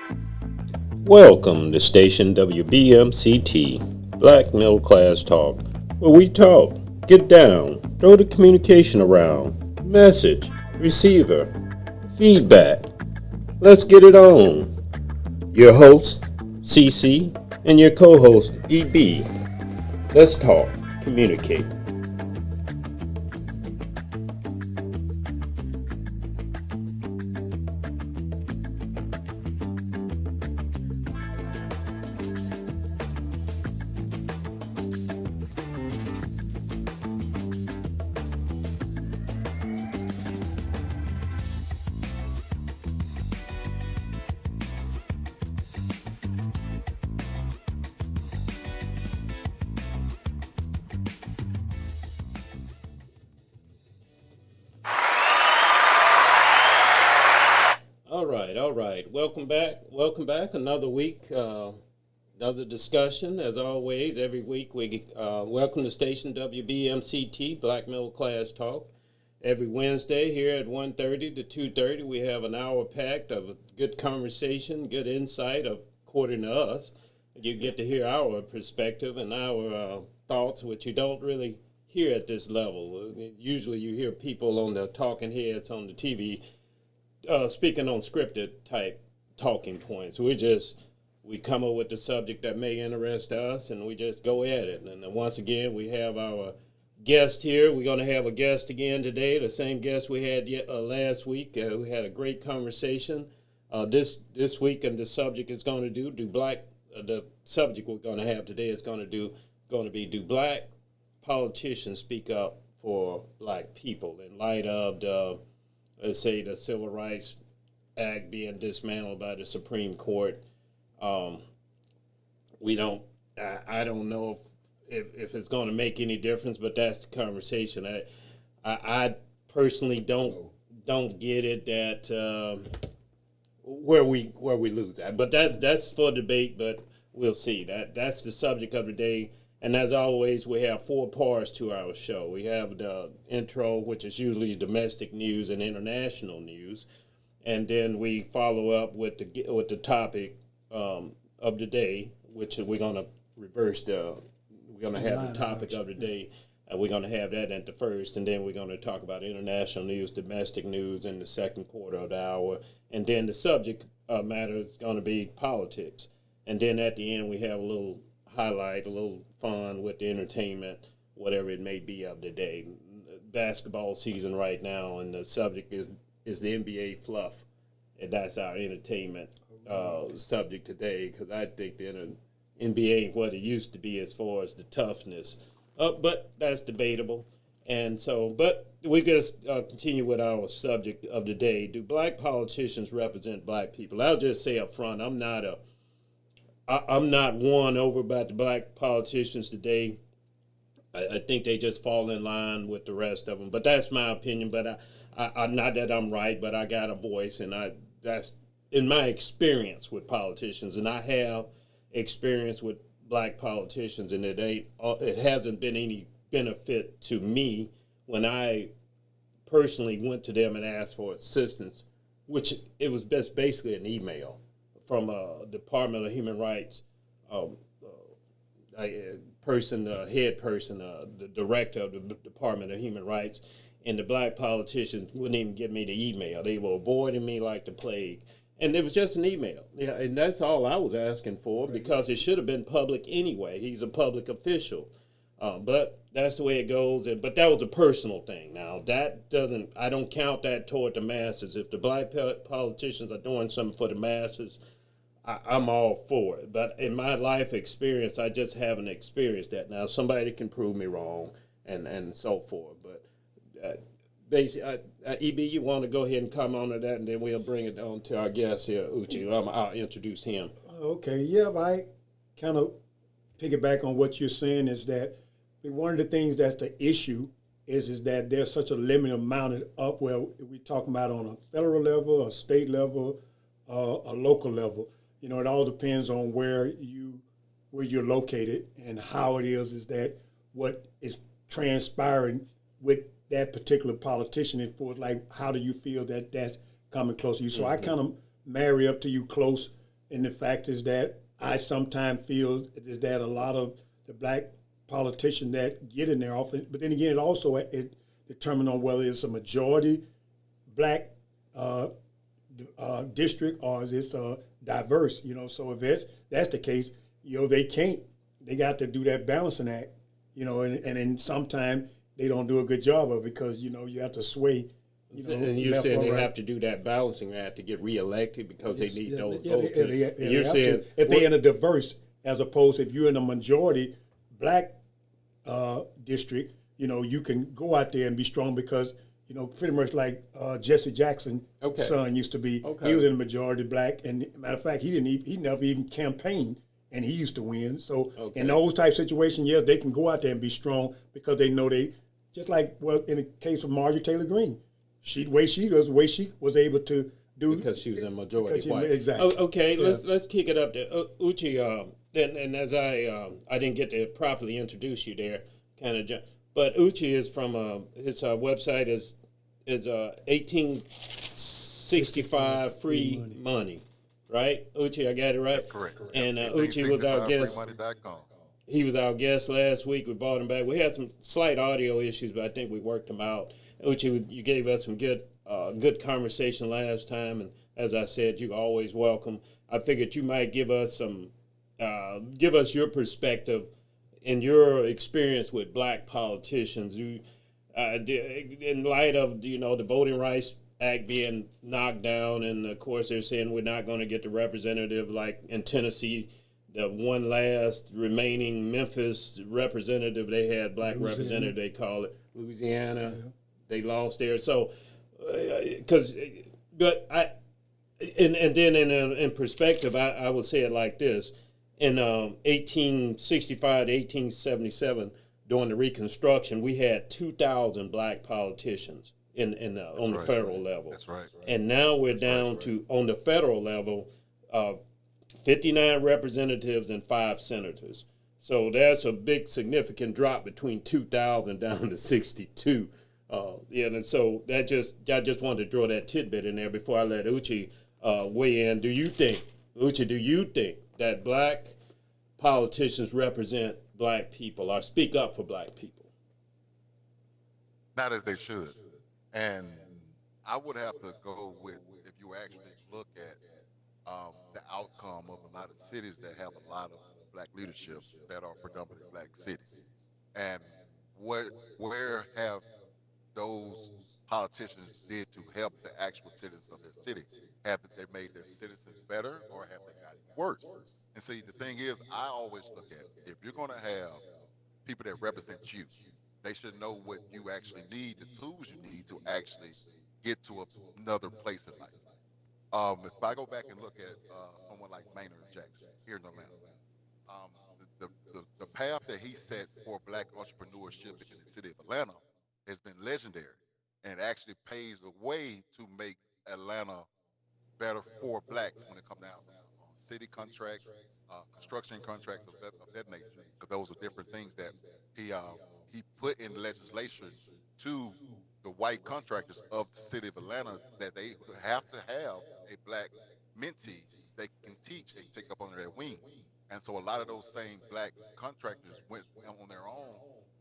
Welcome to Station WBMCT, Black Middle Class Talk, where we talk, get down, throw the communication around, message, receiver, feedback. Let's get it on. Your host, CC, and your co-host, EB. Let's talk, communicate. All right. Welcome back. Another week, another discussion. As always, every week we welcome to Station WBMCT, Black Middle Class Talk. Every Wednesday here at 1:30 to 2:30, we have an hour packed of good conversation, good insight, according to us. You get to hear our perspective and our thoughts, which you don't really hear at this level. Usually you hear people on the talking heads on the TV speaking on scripted type talking points. We come up with the subject that may interest us, and we just go at it. And once again, we have our guest here. We're going to have a guest again today, the same guest we had last week. We had a great conversation. This week, and the subject is going to the subject we're going to have today is going to be do black politicians speak up for black people in light of let's say the Civil Rights Act being dismantled by the Supreme Court. We don't. I don't know if it's going to make any difference, but that's the conversation. I personally don't get it that where we lose at, but that's for debate. But we'll see. That's the subject of the day. And as always, we have four parts to our show. We have the intro, which is usually domestic news and international news, and then we follow up with the topic of the day, which we're going to reverse we're going to have the topic of the day. We're going to have that at the first, and then we're going to talk about international news, domestic news in the second quarter of the hour, and then the subject matter is going to be politics, and then at the end we have a little highlight, a little fun with the entertainment, whatever it may be of the day. Basketball season right now, and the subject is the NBA fluff, and that's our entertainment subject today, because I think the NBA ain't what it used to be as far as the toughness, but that's debatable. And so, but we just continue with our subject of the day. Do black politicians represent black people? I'll just say up front, I'm not won over by the black politicians today. I think they just fall in line with the rest of them. But that's my opinion. But I not that I'm right, but I got a voice, and that's in my experience with politicians, and I have experience with black politicians, and it hasn't been any benefit to me when I personally went to them and asked for assistance, which it was basically an email from a Department of Human Rights head person, the director of the Department of Human Rights, and the black politicians wouldn't even give me the email. They were avoiding me like the plague. And it was just an email. Yeah, and that's all I was asking for, because it should have been public anyway. He's a public official. But that's the way it goes. But that was a personal thing. Now, I don't count that toward the masses. If the black politicians are doing something for the masses, I'm all for it. But in my life experience, I just haven't experienced that. Now, somebody can prove me wrong and so forth. But basically, EB, you want to go ahead and comment on that, and then we'll bring it on to our guest here, Uchi. I'll introduce him. Okay, yeah, I kind of piggyback on what you're saying is that one of the things that's the issue is that there's such a limited amount of where we're talking about on a federal level, a state level, a local level. You know, it all depends on where you're located and how it is that what is transpiring with that particular politician. And for like, how do you feel that that's coming close to you? So I kind of marry up to you close And the fact is that I sometimes feel is that a lot of the black politicians that get in there often, but then again, it determines on whether it's a majority black district or is it diverse, so if that's the case, they got to do that balancing act, and then sometimes they don't do a good job of it because, you have to sway, and you're left saying or they right. have to do that balancing act to get reelected because they need those Yeah, votes. they You're have saying to. If they're in a diverse, as opposed to if you're in a majority black district, you can go out there and be strong because, pretty much like Jesse Jackson's son used to be. Okay. He was in a majority black, and matter of fact, he never even campaigned, and he used to win. So in those type of situations, yes, they can go out there and be strong because they know just like in the case of Marjorie Taylor Greene, the way she was able to do because she was in majority white. Exactly. Okay, let's kick it up there. Uchi, and as I didn't get to properly introduce you there, but Uchi is from his website is 1865 free money, right? Uchi, I got it right. That's correct. And Uchi was our guest. freemoney.com. He was our guest last week. We brought him back. We had some slight audio issues, but I think we worked them out. Uchi, you gave us some good conversation last time, and as I said, you're always welcome. I figured you might give us your perspective and your experience with black politicians. You, in light of the Voting Rights Act being knocked down, and of course they're saying we're not going to get the representative like in Tennessee. The one last remaining Memphis representative they had, black representative, they call it Louisiana. Yeah. They lost there. So, and then in perspective, I would say it like this: in 1865 to 1877, during the Reconstruction, we had 2,000 black politicians on the federal level. That's right. And now we're down to on the federal level. 59 representatives and 5 senators. So that's a big significant drop between 2,000 down to 62. And so I just wanted to throw that tidbit in there before I let Uchi weigh in. Do you think that black politicians represent black people or speak up for black people? Not as they should. And I would have to go with, if you actually look at the outcome of a lot of cities that have a lot of black leadership that are predominantly black cities. And where have those politicians did to help the actual citizens of their city? Have they made their citizens better or have they gotten worse? And see, the thing is, I always look at, if you're going to have people that represent you, they should know what you actually need, the tools you need to actually get to another place in life. If I go back and look at someone like Maynard Jackson here in Atlanta, the path that he set for black entrepreneurship in the city of Atlanta has been legendary, and actually paves the way to make Atlanta better for blacks when it comes down to city contracts, construction contracts of that nature, because those are different things that he put in legislation to the white contractors of the city of Atlanta, that they have to have a black mentee they can teach, they can take up under their wing. And so a lot of those same black contractors went on their own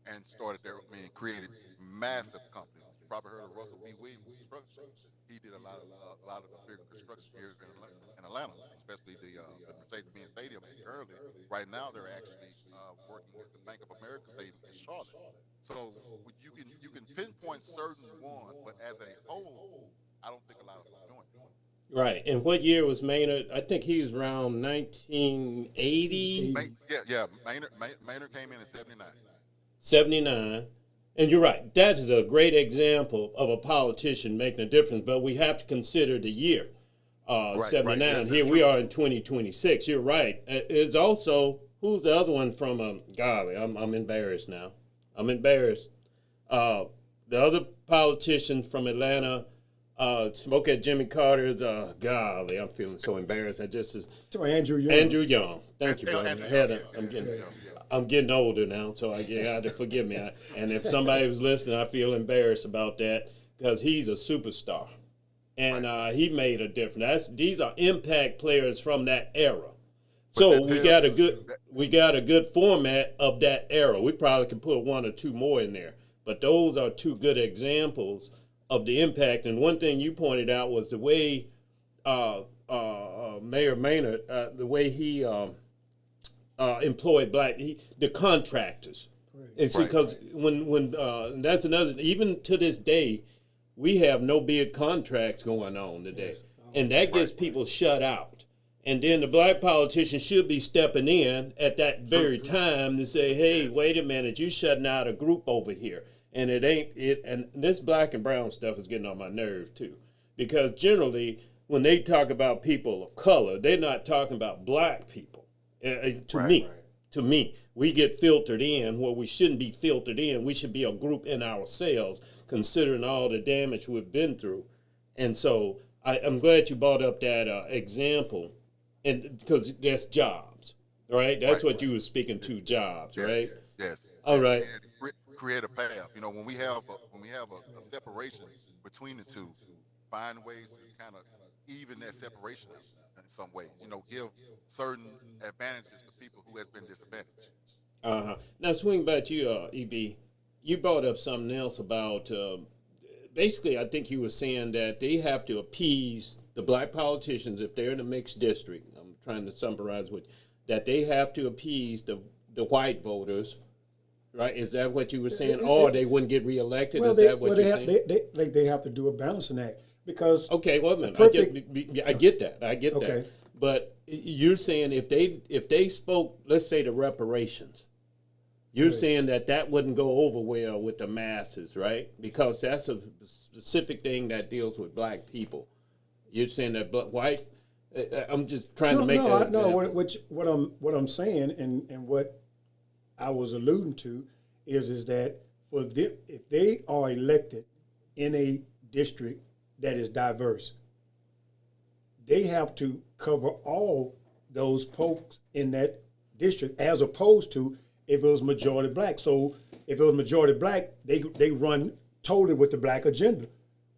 and created massive companies. You probably heard of Russell B. Williams Construction. He did a lot of the bigger construction here in Atlanta, especially the Mercedes-Benz Stadium currently. Right now, they're actually working with the Bank of America Stadium in Charlotte. So you can pinpoint certain ones, but as a whole, I don't think a lot of them are doing it. Right. And what year was Maynard? I think he was around 1980. Maynard came in 79. 79. And you're right. That is a great example of a politician making a difference. But we have to consider the year, 79. Right. Here we are in 2026. You're right. It's also, who's the other one from, golly, I'm embarrassed now. I'm embarrassed. The other politician from Atlanta, smoke at Jimmy Carter's, golly, I'm feeling so embarrassed. Andrew Young. Andrew Young. Thank you, brother. I'm getting older now, so you got to forgive me. And if somebody was listening, I feel embarrassed about that because he's a superstar. and he made a difference. These are impact players from that era. So we got a good format of that era. We probably could put one or two more in there, but those are two good examples of the impact. And one thing you pointed out was the way Mayor Maynard, the way he employed the contractors. Right. And see, because when that's another, even to this day, we have no bid contracts going on today, and that gets people shut out. And then the black politicians should be stepping in at that very time to say, hey, wait a minute, you shutting out a group over here. And it ain't it. And this black and brown stuff is getting on my nerves too. Because generally, when they talk about people of color, they're not talking about black people. To me, we get filtered in where we shouldn't be filtered in. We should be a group in ourselves, considering all the damage we've been through. And so I'm glad you brought up that example. And because that's jobs, right? That's what you were speaking to, jobs, right? Yes. All right. And create a path. You know, when we have a separation between the two, find ways to kind of even that separation out in some ways. You know, give certain advantages to people who has been disadvantaged. Now swing back to you, EB. You brought up something else about basically. I think you were saying that they have to appease the black politicians if they're in a mixed district. I'm trying to summarize that they have to appease the white voters, right? Is that what you were saying? Or they wouldn't get reelected? Well, Is that what you're saying? They have to do a balancing act because okay, wait a minute. I get that. Okay. But you're saying if they spoke, let's say the reparations, you're saying that wouldn't go over well with the masses, right? Because that's a specific thing that deals with black people. You're saying that white. I'm just trying to make that. No, what I'm saying and what I was alluding to is that for them, if they are elected in a district that is diverse, they have to cover all those folks in that district, as opposed to if it was majority black. So if it was majority black, they run totally with the black agenda.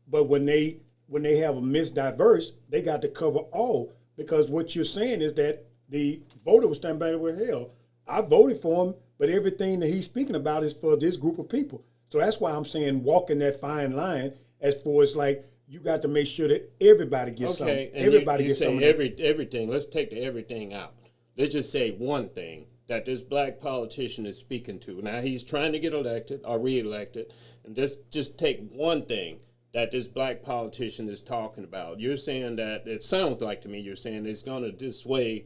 But when they have a misdiverse, they got to cover all, because what you're saying is that the voter was standing back with, hell, I voted for him, but everything that he's speaking about is for this group of people. So that's why I'm saying walking that fine line as far as like you got to make sure that everybody gets something. Everybody gets something. Everything. Let's take the everything out. Let's just say one thing that this black politician is speaking to. Now he's trying to get elected or reelected, and just take one thing that this black politician is talking about. You're saying that it sounds like to me you're saying it's going to this way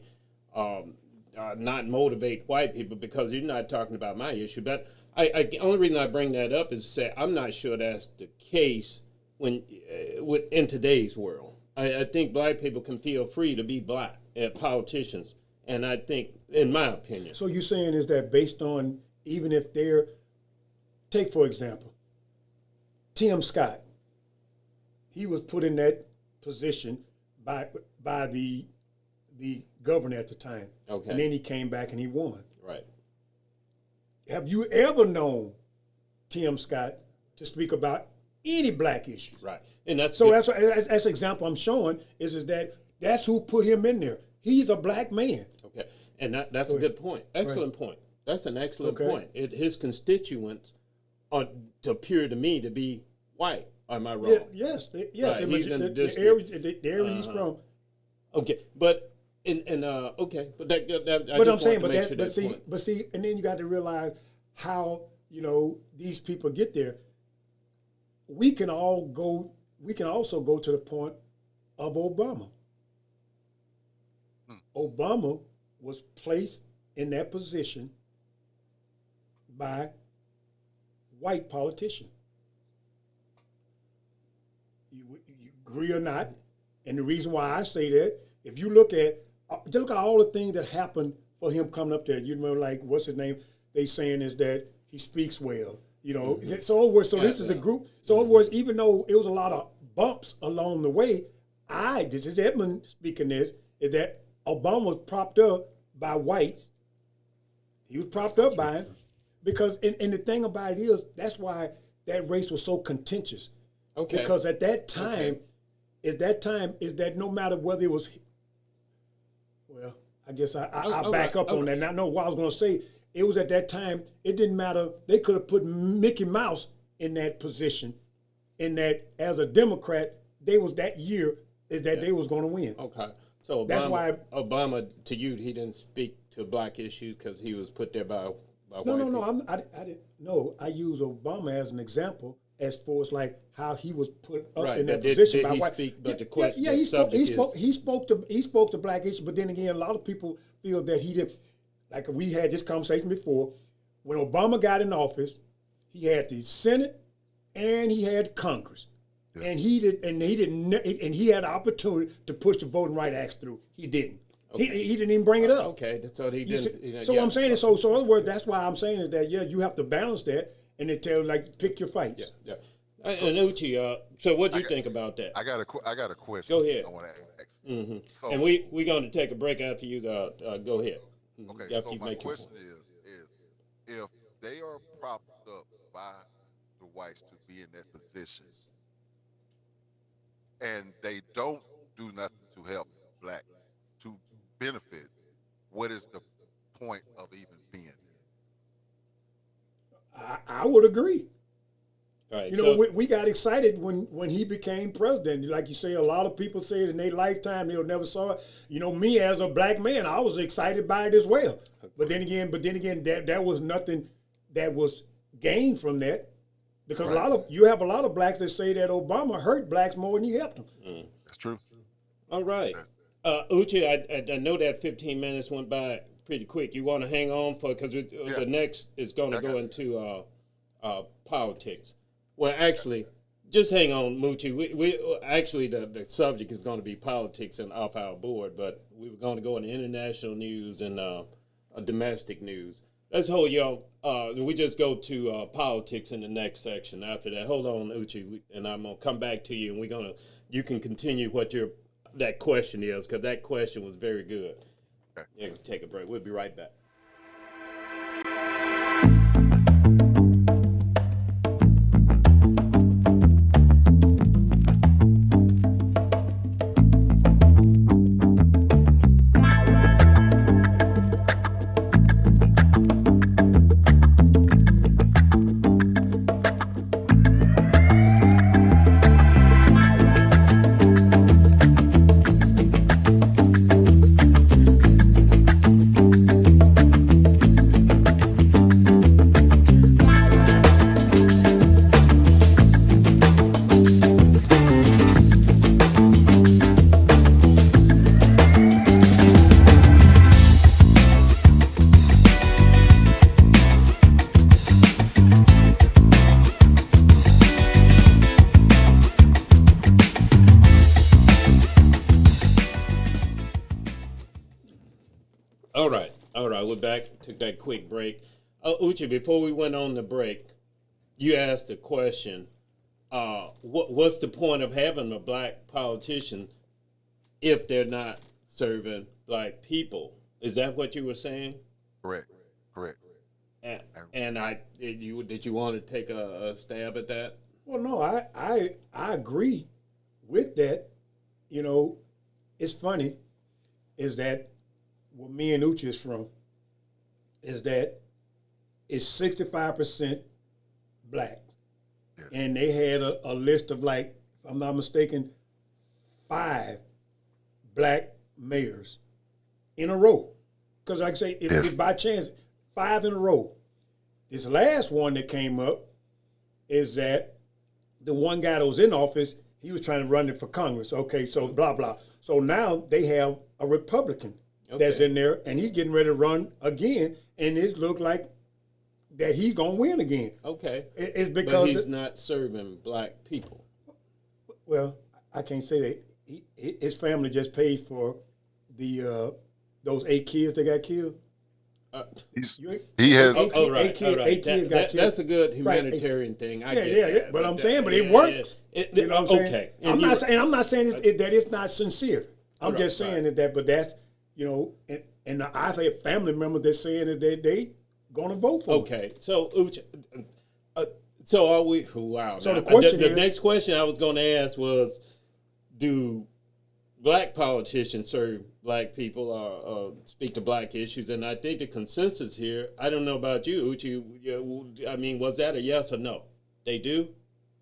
not motivate white people because you're not talking about my issue. But the only reason I bring that up is to say I'm not sure that's the case when in today's world. I think black people can feel free to be black politicians, and I think, in my opinion. So you're saying is that based on even if they're, take for example, Tim Scott. He was put in that position by the governor at the time. Okay. And then he came back and he won. Right. Have you ever known Tim Scott to speak about any black issues? Right. And that's the example I'm showing is that that's who put him in there. He's a black man. Okay. And that's a good point. Excellent point. That's an excellent point. His constituents appear to me to be white. Am I wrong? Yes. Right. He's in the area he's from. Okay, but okay, but that. But I'm saying, but see, and then you got to realize how these people get there. We can also go to the point of Obama. Obama was placed in that position by white politicians. You agree or not? And the reason why I say that, if you look at all the things that happened for him coming up there, you remember, like, what's his name? They saying is that he speaks well. Mm-hmm. So this is a group. So in other words, even though it was a lot of bumps along the way, this is Edmund speaking this, is that Obama was propped up by whites. He was propped up by him because, and the thing about it is, that's why that race was so contentious. Okay. Because at that time, at that time is that no matter whether it was, well, I guess I'll back up on that. And I know what I was going to say. It was at that time, it didn't matter. They could have put Mickey Mouse in that position, in that as a Democrat, they was that year is that they was going to win. Okay. So Obama, That's why Obama, to you, he didn't speak to black issues because he was put there by white no, people. I didn't. No, I use Obama as an example as far as like how he was put up Right, in that but position did by he white. speak? But the question, yeah, the he spoke. He subject spoke. is- He spoke to black issues, but then again, a lot of people feel that he didn't. Like we had this conversation before, when Obama got in office, he had the Senate and he had Congress, and he had the opportunity to push the Voting Rights Act through. He didn't. He didn't even bring it up. Okay, so he You didn't. see- so what I'm saying is, so in other words, that's why I'm saying is that you have to balance that, and they tell you, like, pick your fights. Yeah. And Uchi, so what do you think about that? I got a question. Go ahead. I want to ask. So, And we're going to take a break after you go ahead. okay. Y'all So keep my making your question point. is if they are propped up by the whites to be in that position, and they don't do nothing to help blacks to benefit, what is the point of even being there? I would agree. All right, You know, we got excited when he became president. Like you say, a lot of people say in their lifetime they'll never saw it. You know, me as a black man, I was excited by it as well. But then again, that was nothing that was gained from that, because you have a lot of blacks that say that Obama hurt blacks more than he helped them. That's true. all right. Uchi, I know that 15 minutes went by pretty quick. You want to hang on because the next is going to go into politics. Well, actually, just hang on, Moochie. We actually the subject is going to be politics and off our board, but we were going to go into international news and domestic news. Let's hold y'all. We just go to politics in the next section. After that, hold on, Uchi, and I'm gonna come back to you, and you can continue what that question is, because that question was very good. Okay. Yeah, take a break. We'll be right back. All right, we're back. Took that quick break. Uchi, before we went on the break, you asked a question. What's the point of having a black politician if they're not serving black people? Is that what you were saying? Correct. And did you want to take a stab at that? Well, no, I agree with that. You know, it's funny is that where me and Uchi is from is that it's 65% black. Yes. And they had a list of, like, if I'm not mistaken, 5 black mayors in a row. Because like I say, if by chance, 5 in a row. This last one that came up is that the one guy that was in office, he was trying to run it for Congress. Okay, so blah, blah. So now they have a Republican that's in there, and he's getting ready to run again, and it looks like that he's going to win again. Okay. It's because but he's not serving black people. Well, I can't say that. His family just paid for the those 8 kids that got killed. He has. Eight kids got killed. That's a good humanitarian thing. I get that. But I'm saying, but it works. You know what I'm saying? Okay. I'm not saying that it's not sincere. I'm just saying that. But that's, you know, and I've had family members that saying that they going to vote for. Okay. So, so are we? Wow. So now, the question the is, next question I was going to ask was, do black politicians serve black people or speak to black issues? And I think the consensus here, I don't know about you, Uchi, I mean, was that a yes or no? They do?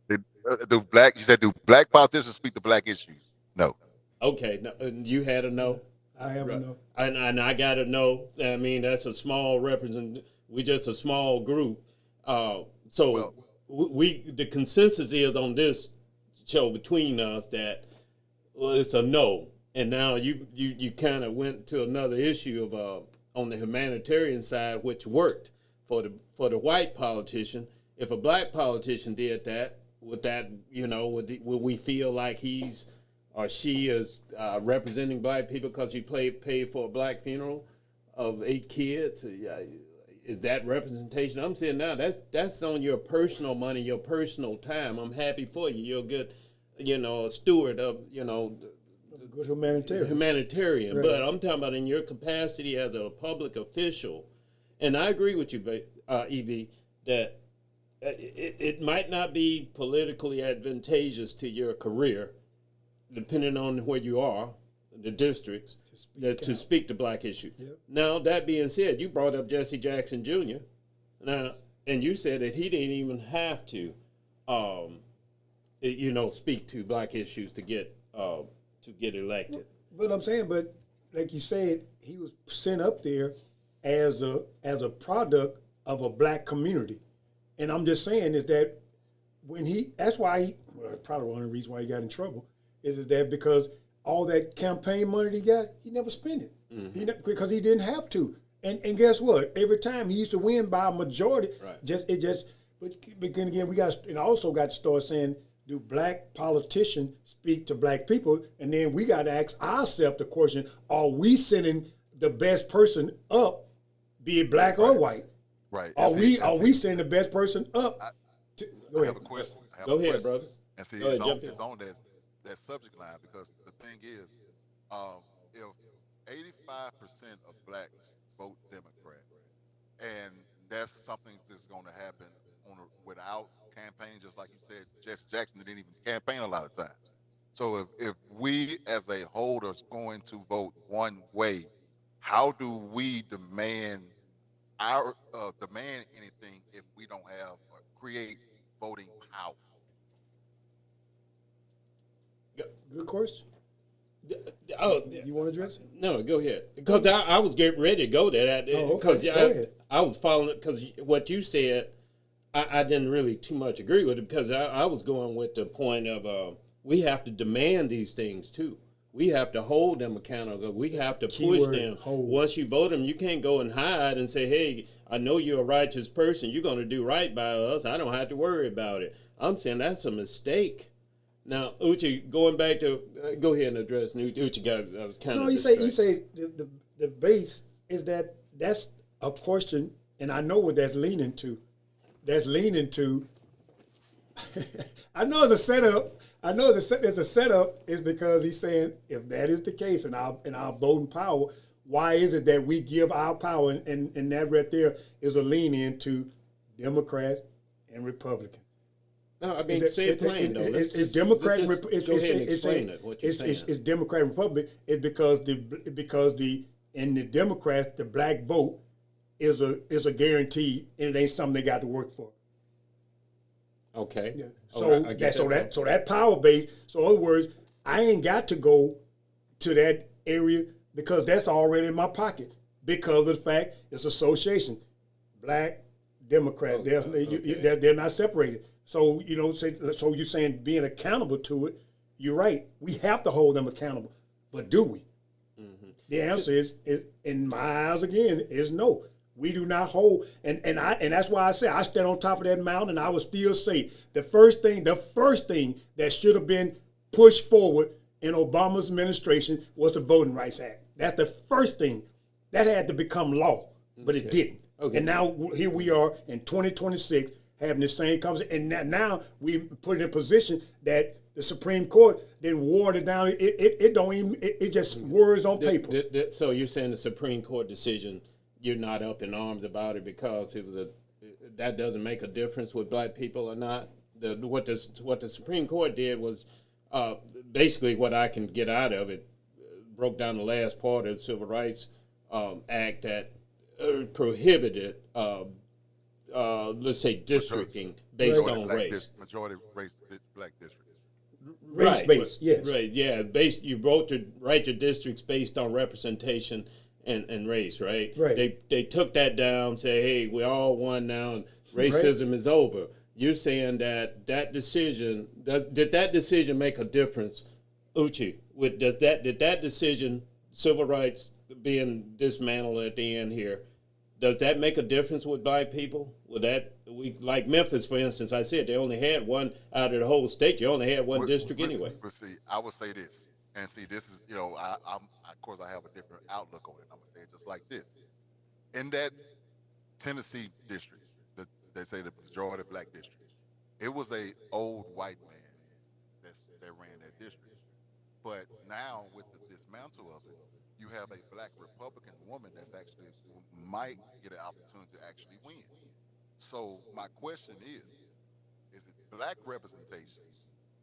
They, you said, do black politicians speak to black issues? No. Okay, no, and you had a no? I have Right. a no. And I got to know. I mean, that's a small we just a small group. So Well, the consensus is on this show between us that it's a no. And now you kind of went to another issue of on the humanitarian side, which worked for the white politician. If a black politician did that, would we feel like he's or she is representing black people because he paid for a black funeral of 8 kids? Is that representation? I'm saying now that's on your personal money, your personal time. I'm happy for you. You're a good, steward of, Good humanitarian. humanitarian. Right. But I'm talking about in your capacity as a public official. And I agree with you, EB, that it might not be politically advantageous to your career, depending on where you are, the districts, to speak to black issues. Yep. Now, that being said, you brought up Jesse Jackson Jr. Now, and you said that he didn't even have to, speak to black issues to get elected. But I'm saying, but like you said, he was sent up there as a product of a black community, and I'm just saying is that that's why probably one of the reasons why he got in trouble is that because all that campaign money he got, he never spent it. Mm-hmm. Because he didn't have to. And guess what? Every time he used to win by a majority. Right. But again, we also got to start saying, do black politicians speak to black people? And then we got to ask ourselves the question: are we sending the best person up, be it black or white? Right. Are we sending the best person up? Go ahead. I have a question. Go ahead, brother. And see, Go ahead, it's on that subject line because the thing is, if 85% of blacks vote Democrat, and that's something that's going to happen without campaign, just like you said, Jesse Jackson didn't even campaign a lot of times. So if we as a whole are going to vote one way, how do we demand anything if we don't have or create voting power? Good question. Oh, You want to address it? no, go ahead. Because I was getting ready to go there. Because Go ahead. I was following, because what you said, I didn't really too much agree with it, because I was going with the point of we have to demand these things too. We have to hold them accountable. We have to push them. Hold. Once you vote them, you can't go and hide and say, hey, I know you're a righteous person. You're going to do right by us. I don't have to worry about it. I'm saying that's a mistake. Now, Uchi, going back to, go ahead and address Uchi. Guys, I was kind of. No, you say the base is that's a question, and I know what that's leaning to. That's leaning to. I know it's a setup. I know it's a setup. Is because he's saying if that is the case, and our voting power, why is it that we give our power, and that right there is a lean into Democrats and Republicans. No, I mean, say it plain, though. It's Democrat. Go ahead and explain it. What you're saying. It's Democrat and Republic. It's because in the Democrats, the black vote is a guarantee, and it ain't something they got to work for. Okay. Yeah. Right, So that power base. So in other words, I ain't got to go to that area because that's already in my pocket because of the fact it's association, black Democrat. They're not separated. So so you're saying being accountable to it. You're right. We have to hold them accountable, but do we? Mm-hmm. The answer is, in my eyes again, is no. We do not hold, and that's why I say I stand on top of that mountain, and I would still say the first thing that should have been pushed forward in Obama's administration was the Voting Rights Act. That's the first thing that had to become law, but it didn't. Okay. And now here we are in 2026 having the same conversation, and now we put it in position that the Supreme Court then watered it down. It just words on paper. So you're saying the Supreme Court decision, you're not up in arms about it because that doesn't make a difference with black people or not? What the Supreme Court did was basically what I can get out of it broke down the last part of the Civil Rights Act that prohibited, let's say, districting based on race. Majority race black districts. Race-based, yes. Right, yeah. You wrote the right to districts based on representation and race, right? Right. They took that down, say, hey, we're all one now, and racism is over. You're saying that decision, did that decision make a difference, Uchi? Did that decision, civil rights being dismantled at the end here, does that make a difference with black people? Like Memphis, for instance, I said they only had one out of the whole state. You only had one district anyway. But see, I would say this, and see, this is, I'm of course I have a different outlook on it. I'm gonna say it just like this. In that Tennessee district, they say the majority black district, it was a old white man that ran that district. But now with the dismantle of it, you have a black Republican woman that's actually might get an opportunity to actually win. So my question is it black representation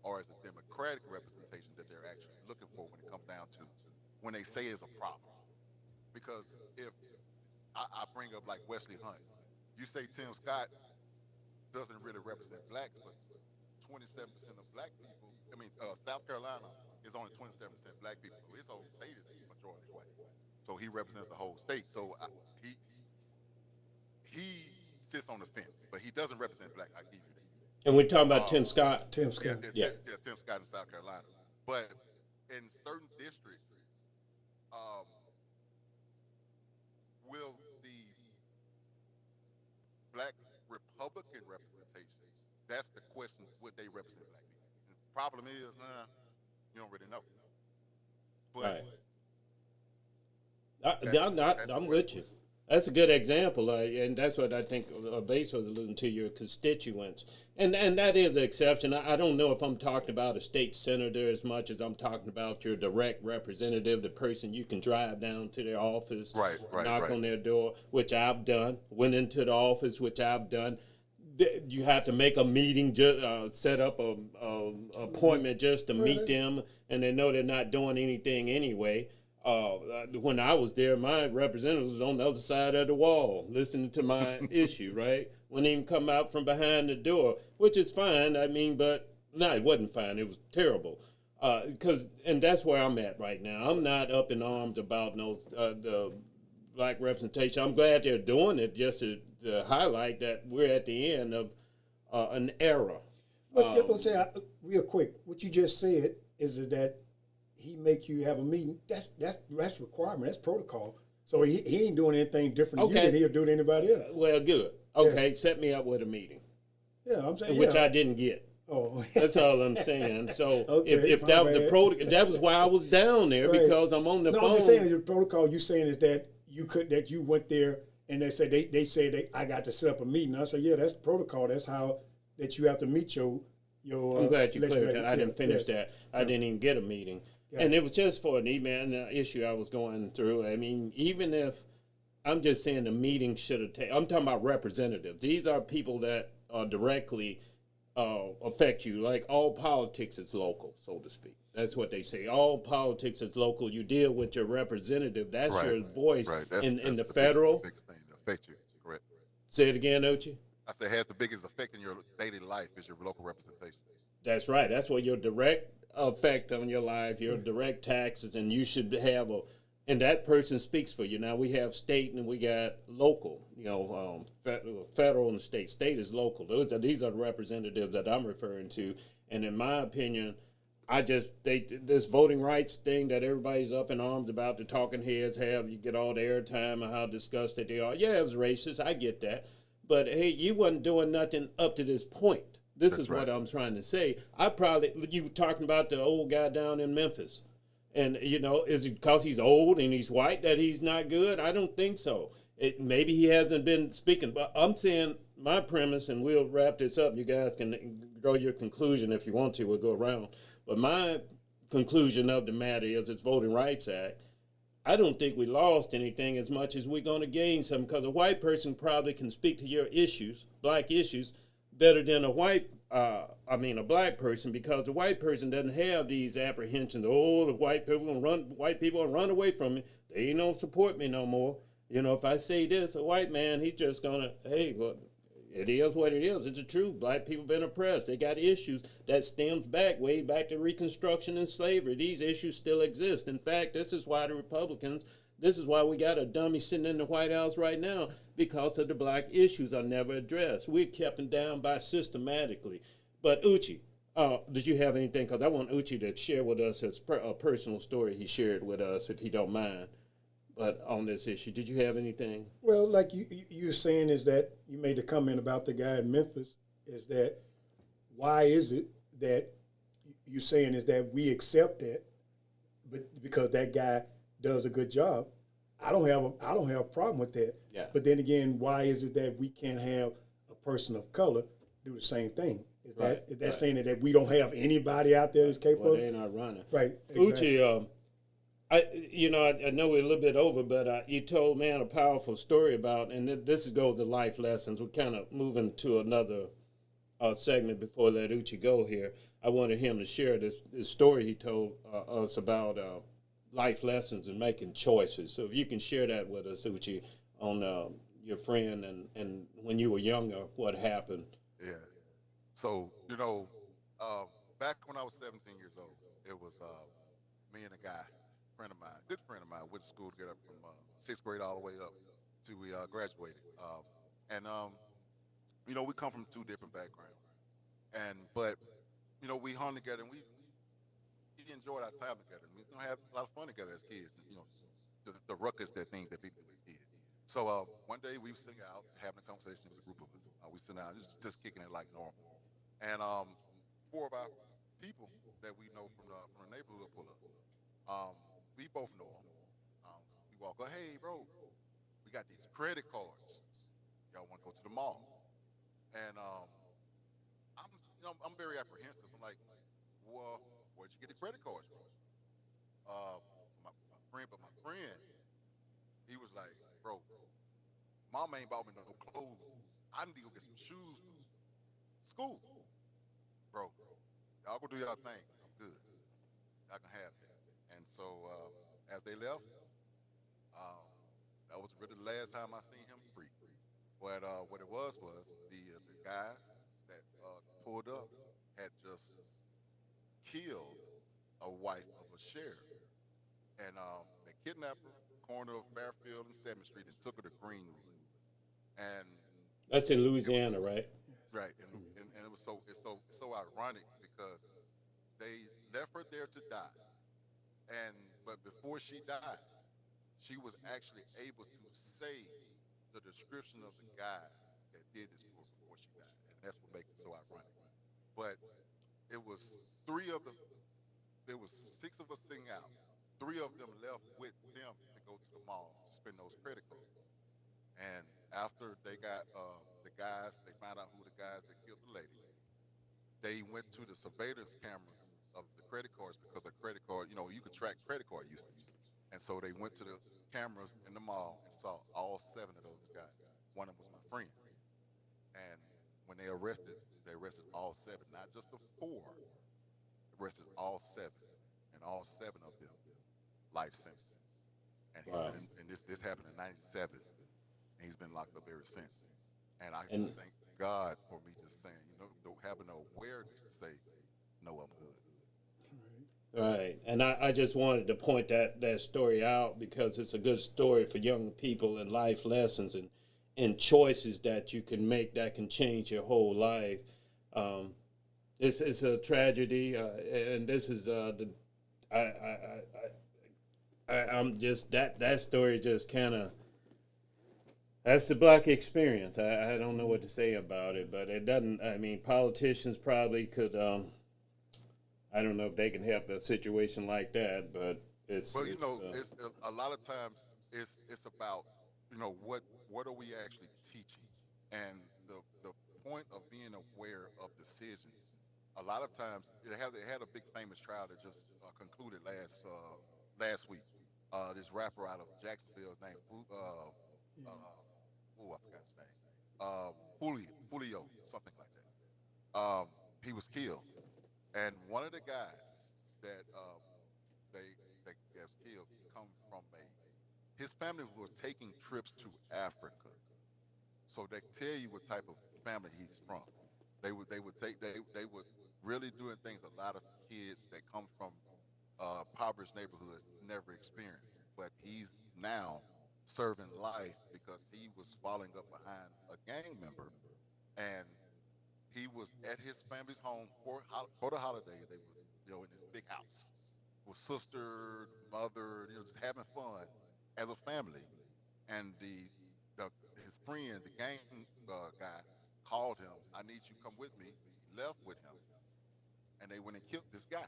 or is it Democratic representation that they're actually looking for when it comes down to when they say it's a problem? Because if I bring up like Wesley Hunt, you say Tim Scott doesn't really represent blacks, but 27% of black people, South Carolina is only 27% black people, so his whole state is majority white. So he represents the whole state. So he sits on the fence, but he doesn't represent black. I give you that. And we're talking about Tim Scott. Tim Scott. Yeah, Tim Scott in South Carolina. But in certain districts, will the black Republican representation, that's the question, would they represent black people? And the problem is, you don't really know. But right. I'm with you. That's a good example, and that's what I think Base was alluding to, your constituents. And that is an exception. I don't know if I'm talking about a state senator as much as I'm talking about your direct representative, the person you can drive down to their office, knock on their door, which I've done, went into the office, which I've done. You have to make a meeting, set up a appointment just to meet them, and they know they're not doing anything anyway. When I was there, my representative was on the other side of the wall listening to my issue, right? Wouldn't even come out from behind the door, which is fine. But no, it wasn't fine. It was terrible. And that's where I'm at right now. I'm not up in arms about the black representation. I'm glad they're doing it just to highlight that we're at the end of an era. But let's say real quick, what you just said is that he make you have a meeting. That's requirement. That's protocol. So he ain't doing anything different to you than he'll do to anybody else. Well, good. Okay, set me up with a meeting. Yeah, I'm saying which I didn't get. Oh, that's all I'm saying. So okay, if that was the protocol, that was why I was down there because I'm on the phone. No, I'm just saying the protocol. You saying is that you went there and they said I got to set up a meeting. I said that's protocol. That's how that you have to meet your. I'm glad you cleared that. I didn't finish that. I didn't even get a meeting. Yeah. And it was just for an email issue I was going through. I mean, even if I'm just saying the meeting should have taken, I'm talking about representatives. These are people that directly affect you. Like all politics is local, so to speak. That's what they say. All politics is local. You deal with your representative. That's your voice in the federal. That's the biggest thing that affects you, correct? Say it again, Ochi. I said has the biggest effect in your daily life is your local representation. That's right. That's what your direct effect on your life, your direct taxes, and you should have and that person speaks for you. Now we have state and we got local, federal and state. State is local. These are the representatives that I'm referring to. And in my opinion, this voting rights thing that everybody's up in arms about, the talking heads you get all the airtime and how disgusted they are. Yeah, it was racist. I get that. But hey, you wasn't doing nothing up to this point. That's is what I'm trying to say. You were talking about the old guy down in Memphis. And, is it because he's old and he's white that he's not good? I don't think so. Maybe he hasn't been speaking. But I'm saying my premise, and we'll wrap this up. You guys can draw your conclusion if you want to. We'll go around. But my conclusion of the matter is it's Voting Rights Act. I don't think we lost anything as much as we're going to gain some because a white person probably can speak to your issues, black issues, better than a white a black person, because the white person doesn't have these apprehensions. Oh, the white people gonna run away from me. They ain't don't support me no more. If I say this, a white man, he's just gonna, hey, well, it is what it is. It's the truth. Black people been oppressed. They got issues that stems back way back to Reconstruction and slavery. These issues still exist. In fact, this is why we got a dummy sitting in the White House right now, because of the black issues are never addressed. We're kept them down by systematically. But Uchi, did you have anything? Because I want Uchi to share with us a personal story he shared with us, if he don't mind. But on this issue, did you have anything? Well, like you're saying, is that you made the comment about the guy in Memphis, is that why is it that you're saying is that we accept that, but because that guy does a good job, I don't have a problem with that. Yeah. But then again, why is it that we can't have a person of color do the same thing? Is that saying that we don't have anybody out there that's capable? Well, they're not running. Right. Exactly. Uchi, I know we're a little bit over, but you told, man, a powerful story about, and this goes to life lessons. We're kind of moving to another segment before I let Uchi go here. I wanted him to share this story he told us about life lessons and making choices. So if you can share that with us, Uchi, on your friend and when you were younger, what happened. Yeah. So, back when I was 17 years old, it was me and a guy, good friend of mine, went to school together from sixth grade all the way up till we graduated. And we come from two different backgrounds. But we hung together and we enjoyed our time together. And we had a lot of fun together as kids. The ruckus things that people do as kids. So one day we were sitting out having a conversation. It was a group of us. We sitting out just kicking it like normal. And four of our people that we know from the neighborhood pull up. We both know them. We walk up, hey, bro, we got these credit cards. Y'all want to go to the mall? And I'm very apprehensive. I'm like, well, where'd you get the credit cards from? My friend, he was like, bro, mama ain't bought me no clothes. I need to go get some shoes from school. Bro, y'all go do y'all thing. I'm good. Y'all can have that. And so as they left, that was really the last time I seen him free. But what it was the guys that pulled up had just killed a wife of a sheriff. And they kidnapped her, corner of Fairfield and 7th Street, and took her to Greenwood. And that's in Louisiana, right? Right. And it was it's so ironic because they left her there to die. But before she died, she was actually able to say the description of the guy that did this to her before she died. And that's what makes it so ironic. But it was there was 6 of us sitting out. 3 of them left with them to go to the mall to spend those credit cards. And after they got they found out who the guys that killed the lady. They went to the surveillance cameras of the credit cards because the credit card, you could track credit card usage. And so they went to the cameras in the mall and saw all 7 of those guys. One of them was my friend. And when they arrested all 7, not just the 4, arrested all 7, and all 7 of them life sentences. And this happened in '97, and he's been locked up ever since. And I thank God for me just saying, having the awareness to say, no, I'm good. Right. And I just wanted to point that story out because it's a good story for young people and life lessons and choices that you can make that can change your whole life. This is a tragedy, and this is I'm just that story just kind of. That's the black experience. I don't know what to say about it, but it doesn't. I mean, politicians probably could. I don't know if they can help a situation like that, but it's. Well, it's a lot of times it's about what are we actually teaching, and the point of being aware of decisions. A lot of times they had a big famous trial that just concluded last week. This rapper out of Jacksonville's name. I forgot his name. Julio, something like that. he was killed. And one of the guys that they that gets killed come from his family were taking trips to Africa, so they tell you what type of family he's from. They would really doing things a lot of kids that come from impoverished neighborhoods never experienced. But he's now serving life because he was following up behind a gang member, and he was at his family's home for the holidays. They was in this big house with sister, mother, just having fun as a family. And the his friend, the gang guy, called him. I need you to come with me. He left with him, and they went and killed this guy.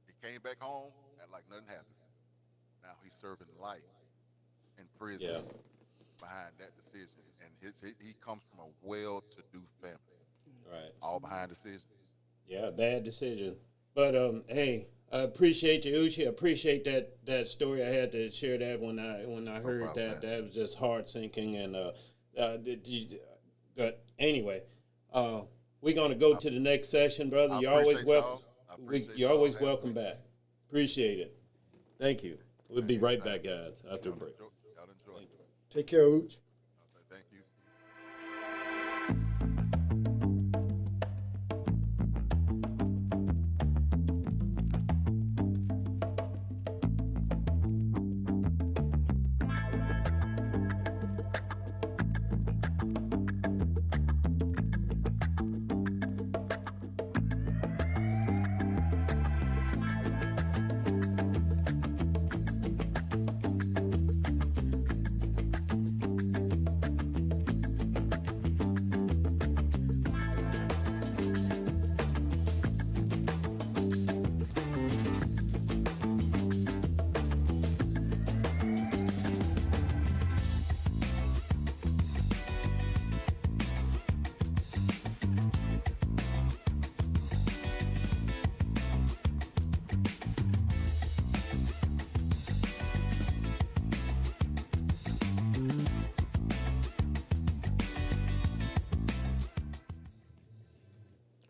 He came back home and like nothing happened. Now he's serving life in prison Yeah. behind that decision. And he comes from a well-to-do family, Right. all behind decisions. Yeah, bad decision. But hey, I appreciate you, Uchi. I appreciate that story. I had to share that when I heard problem, that. man. That was just heart sinking. And but anyway, we're gonna go to the next session, brother. I You're always appreciate welcome. y'all. I appreciate You're y'all always having welcome me. back. Appreciate it. Thank you. We'll be right back, Anytime. guys, after a break. Y'all enjoy. Take care, Ooch. Thank you.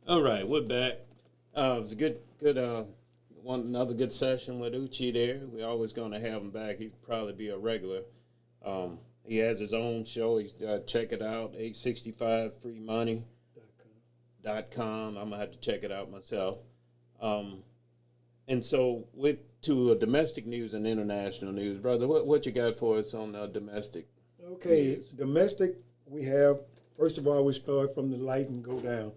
All right, we're back. It was a good, another good session with Uchi there. We're always going to have him back. He'd probably be a regular. He has his own show. He's check it out. 865freemoney.com. I'm gonna have to check it out myself. And so, to domestic news and international news, brother. What you got for us on domestic? Okay, news? domestic, we have, first of all, we start from the light and go down.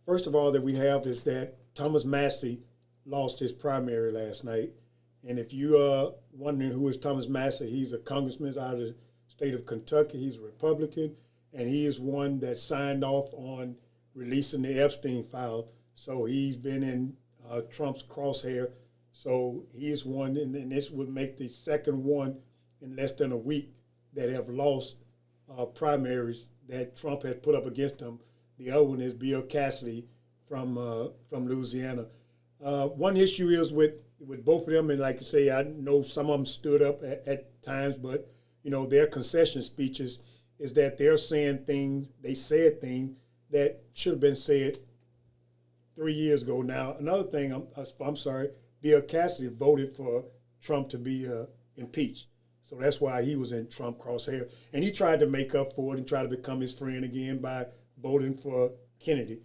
First of all, that we have is that Thomas Massey lost his primary last night. And if you are wondering who is Thomas Massey, he's a congressman out of the state of Kentucky. He's a Republican, and he is one that signed off on releasing the Epstein file. So he's been in Trump's crosshair. So he is one, and this would make the second one in less than a week that have lost primaries that Trump had put up against him. The other one is Bill Cassidy from Louisiana. One issue is with both of them, and like I say, I know some of them stood up at times, but their concession speeches is that they're saying things, they said things that should have been said 3 years ago. Now, another thing, I'm sorry, Bill Cassidy voted for Trump to be impeached. So that's why he was in Trump crosshair. And he tried to make up for it and try to become his friend again by voting for Kennedy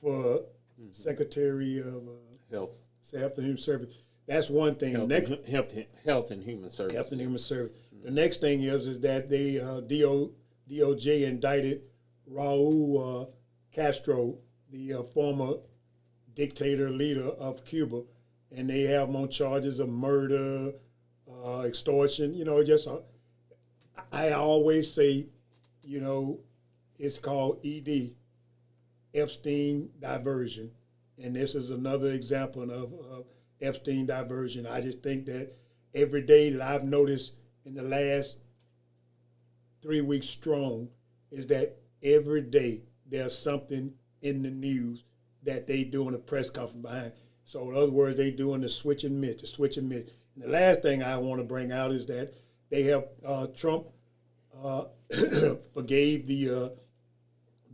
for Secretary of Health Health, Next, and, health and Human Services. Health and Human Service. The next thing is that they DOJ indicted Raul Castro, the former dictator leader of Cuba, and they have him on charges of murder, extortion. I always say, it's called ED, Epstein diversion, and this is another example of Epstein diversion. I just think that every day that I've noticed in the last 3 weeks strong is that every day there's something in the news that they doing a press conference behind. So in other words, they doing the switch and miss. And the last thing I want to bring out is that they have Trump forgave the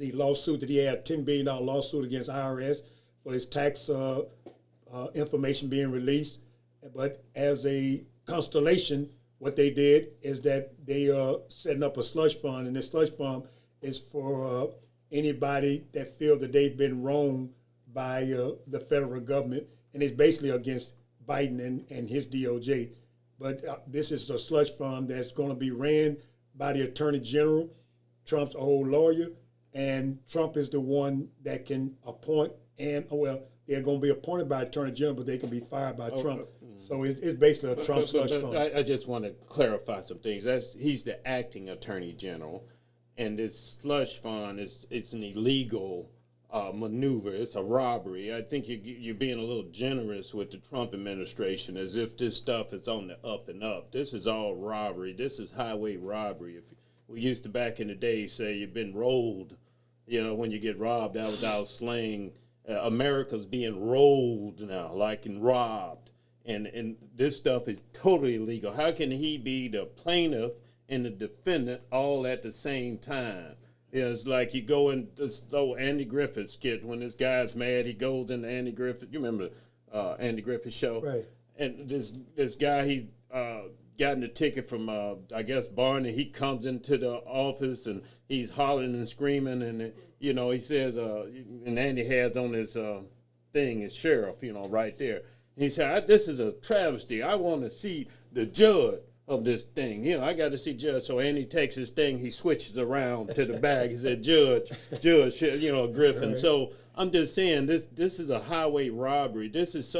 the lawsuit that he had, $10 billion lawsuit against IRS for his tax information being released. But as a constellation, what they did is that they are setting up a slush fund, and this slush fund is for anybody that feel that they've been wronged by the federal government, and it's basically against Biden and his DOJ. But this is a slush fund that's going to be ran by the Attorney General, Trump's old lawyer, and Trump is the one that can appoint, and they're going to be appointed by Attorney General, but they can be fired by Trump. So it's basically a Trump slush fund. I just want to clarify some things. He's the acting Attorney General, and this slush fund it's an illegal maneuver. It's a robbery. I think you're being a little generous with the Trump administration, as if this stuff is on the up and up. This is all robbery. This is highway robbery. If we used to back in the day say you've been rolled, when you get robbed, that was our slang. America's being rolled now, like and robbed. And this stuff is totally illegal. How can he be the plaintiff and the defendant all at the same time? It's like you go in this old Andy Griffith skit when this guy's mad, he goes into Andy Griffith. You remember Andy Griffith show? Right. And this guy, he's gotten a ticket from, I guess, Barney. He comes into the office and he's hollering and screaming. And, he says, and Andy has on his thing, his sheriff, right there. He said, this is a travesty. I want to see the judge of this thing. I got to see judge. So Andy takes his thing. He switches around to the bag. He said, judge, Griffin. Right. So I'm just saying this is a highway robbery. This is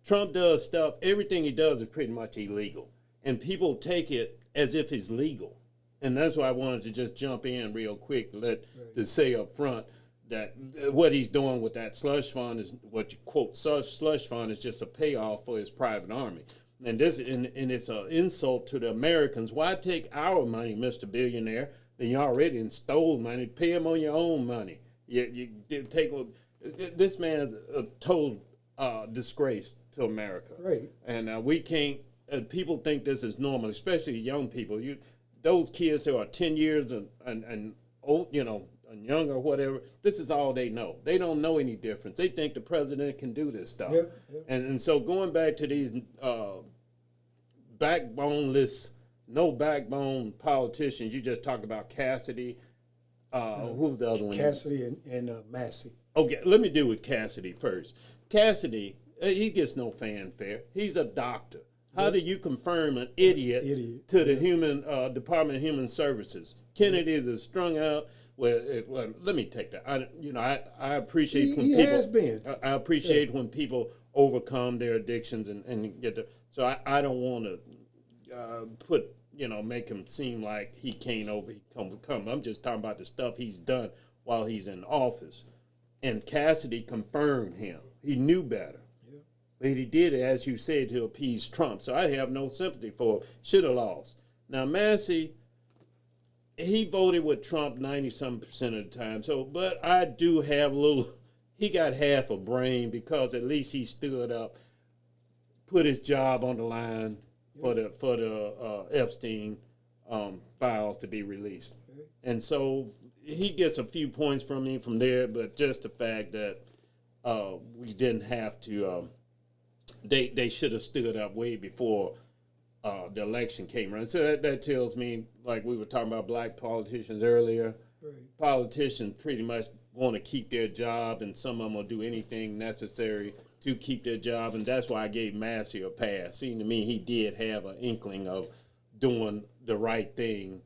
Trump does stuff. Everything he does is pretty much illegal. And people take it as if it's legal. And that's why I wanted to just jump in real quick to say up front that what he's doing with that slush fund is what you quote slush fund is just a payoff for his private army. And it's an insult to the Americans. Why take our money, Mr. Billionaire? Then you already stole money. Pay him on your own money. You take this man's a total disgrace to America. Right. And we can't. People think this is normal, especially young people. Those kids who are 10 years and old, and young or whatever, this is all they know. They don't know any difference. They think the president can do this stuff. Yep. And so going back to these backboneless, no backbone politicians, you just talked about Cassidy. Who's the other one? Cassidy and Massey. Okay, let me deal with Cassidy first. Cassidy, he gets no fanfare. He's a doctor. How do you confirm an idiot to the Department of Human Services? Kennedy is strung out. Well, let me take that. I appreciate when people. Has been. I appreciate when people overcome their addictions and get the. So I don't want to make him seem like he can't overcome. I'm just talking about the stuff he's done while he's in office. And Cassidy confirmed him. He knew better. But he did it, as you said, to appease Trump. So I have no sympathy for him. Should have lost. Now, Massey, he voted with Trump 90-some% of the time. So, but I do have he got half a brain because at least he stood up, put his job on the line for the Epstein files to be released. And so he gets a few points from me from there, but just the fact that we didn't have to... They should have stood up way before the election came around. So that tells me, like we were talking about black politicians earlier, politicians pretty much want to keep their job, and some of them will do anything necessary to keep their job, and that's why I gave Massey a pass. Seemed to me he did have an inkling of doing the right thing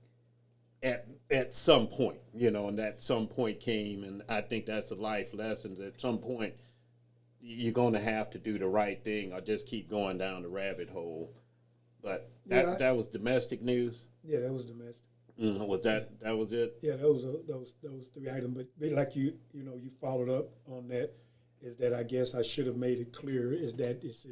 at some point, and that some point came, and I think that's a life lesson. At some point, you're going to have to do the right thing or just keep going down the rabbit hole. But that was domestic news? Yeah, that was domestic. Was that was it? Yeah, those three items. But like you followed up on that, is that I guess I should have made it clear is that this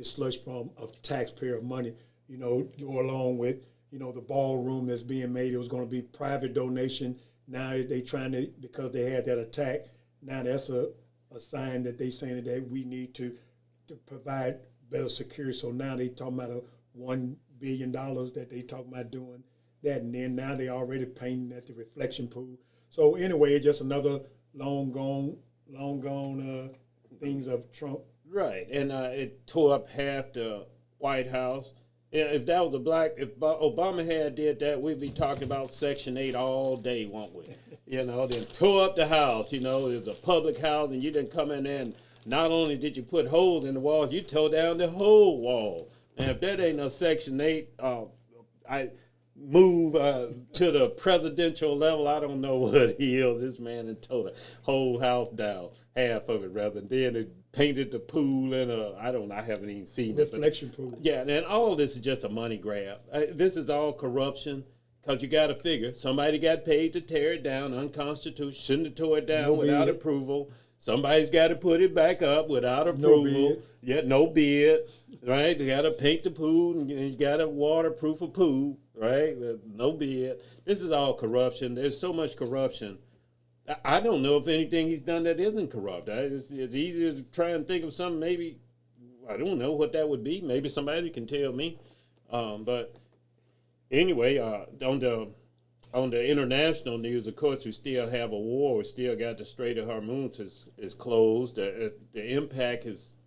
slush fund of taxpayer money, go along with, the ballroom that's being made. It was going to be private donation. Now they trying to, because they had that attack, now that's a sign that they saying that we need to provide better security. So now they talking about $1 billion that they talking about doing that, and then now they already painting at the reflection pool. So anyway, it's just another long gone things of Trump. Right, and it tore up half the White House. Yeah, if that was if Obama had did that, we'd be talking about Section 8 all day, won't we? Then tore up the house. It was a public house, and you didn't come in there and not only did you put holes in the walls, you tore down the whole wall. And if that ain't no Section 8, I move to the presidential level, I don't know what he is. This man and tore the whole house down, half of it rather. Then it painted the pool and I haven't even seen it. Reflection pool. Yeah, and all this is just a money grab. This is all corruption. Because you got to figure, somebody got paid to tear it down, unconstitutional, shouldn't have tore it down without approval. Somebody's got to put it back up without approval. No bid, right? You got to paint the pool, and you got to waterproof a pool, right? No bid. This is all corruption. There's so much corruption. I don't know if anything he's done that isn't corrupt. It's easier to try and think of something. Maybe, I don't know what that would be. Maybe somebody can tell me. But anyway, on the international news, of course, we still have a war. We still got the Strait of Hormuz is closed. The impact is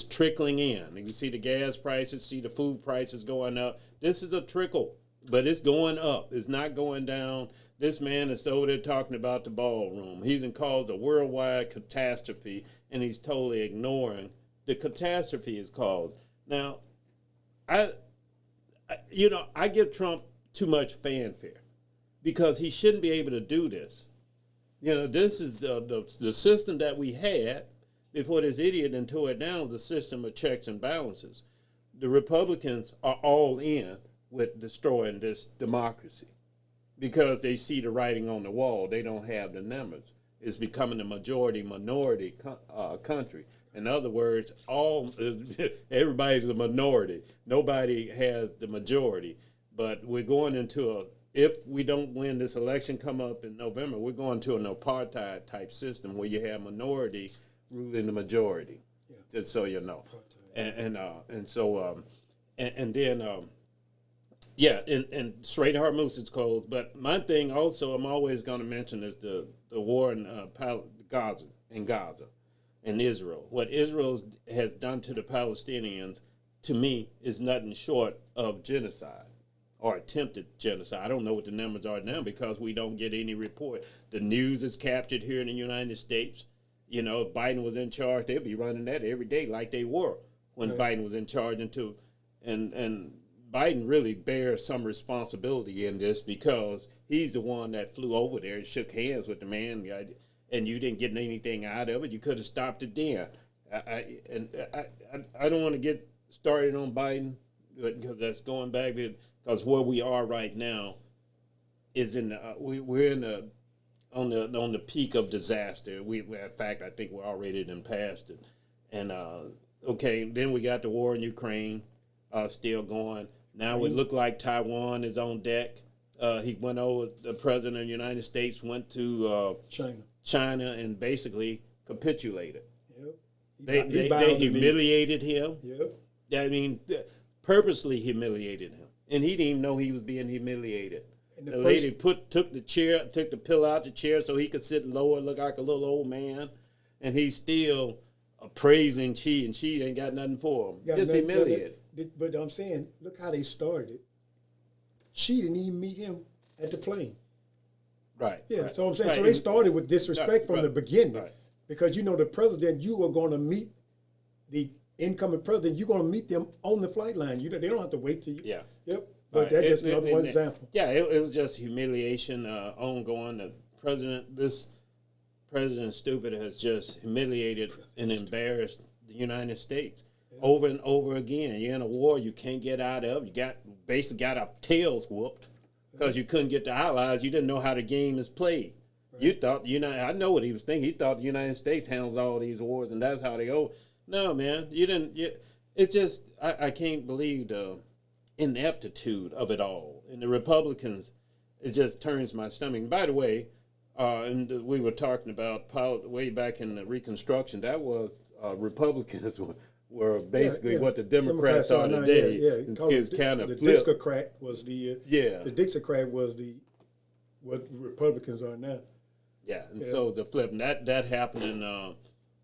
trickling in. You see the gas prices, see the food prices going up. This is a trickle, but it's going up. It's not going down. This man is over there talking about the ballroom. He's caused a worldwide catastrophe, and he's totally ignoring the catastrophe it's caused. Now, I give Trump too much fanfare because he shouldn't be able to do this. This is the system that we had before this idiot and tore it down, the system of checks and balances. The Republicans are all in with destroying this democracy because they see the writing on the wall. They don't have the numbers. It's becoming a majority-minority country. In other words, everybody's a minority. Nobody has the majority. But we're going into if we don't win this election come up in November, we're going to an apartheid-type system where you have minority ruling the majority, just so you know. And Strait of Hormuz is closed. But my thing also I'm always going to mention is the war in Gaza and Israel. What Israel has done to the Palestinians, to me, is nothing short of genocide or attempted genocide. I don't know what the numbers are now because we don't get any report. The news is captured here in the United States. If Biden was in charge, they'd be running that every day like they were when Biden was in charge. And Biden really bears some responsibility in this because he's the one that flew over there and shook hands with the man, and you didn't get anything out of it. You could have stopped it then. I don't want to get started on Biden because that's going back because where we are right now is we're on the peak of disaster. In fact, I think we're already past it. And then we got the war in Ukraine still going. Now it looked like Taiwan is on deck. He went over. The president of the United States went to China and basically capitulated. Yep. They humiliated him. Yep. I mean, purposely humiliated him, and he didn't even know he was being humiliated. The lady took the pillow out the chair so he could sit lower, look like a little old man, and he's still praising Xi, and Xi ain't got nothing for him. Just humiliated. But I'm saying, look how they started. Xi didn't even meet him at the plane. Right. Yeah. Right, So I'm saying, right. so they started with disrespect from the beginning, Right. because the president, you are going to meet the incoming president. You're going to meet them on the flight line. They don't have to wait till you. Yeah. Yep. But Right. that's just another one example. Yeah, it was just humiliation ongoing. This president stupid has just humiliated and embarrassed the United States over and over again. You're in a war you can't get out of. You basically got our tails whooped because you couldn't get the allies. You didn't know how the game is played. Right. You thought I know what he was thinking. He thought the United States handles all these wars and that's how they go. No, man, you didn't. It's just I can't believe the ineptitude of it all. And the Republicans, it just turns my stomach. By the way, and we were talking about way back in the Reconstruction, that was Republicans were basically what the Democrats are today. Yeah. It's kind of the flipped. Dixiecrat was the Yeah. The Dixiecrat was the what Republicans are now. Yeah, and so the flip, and that happened in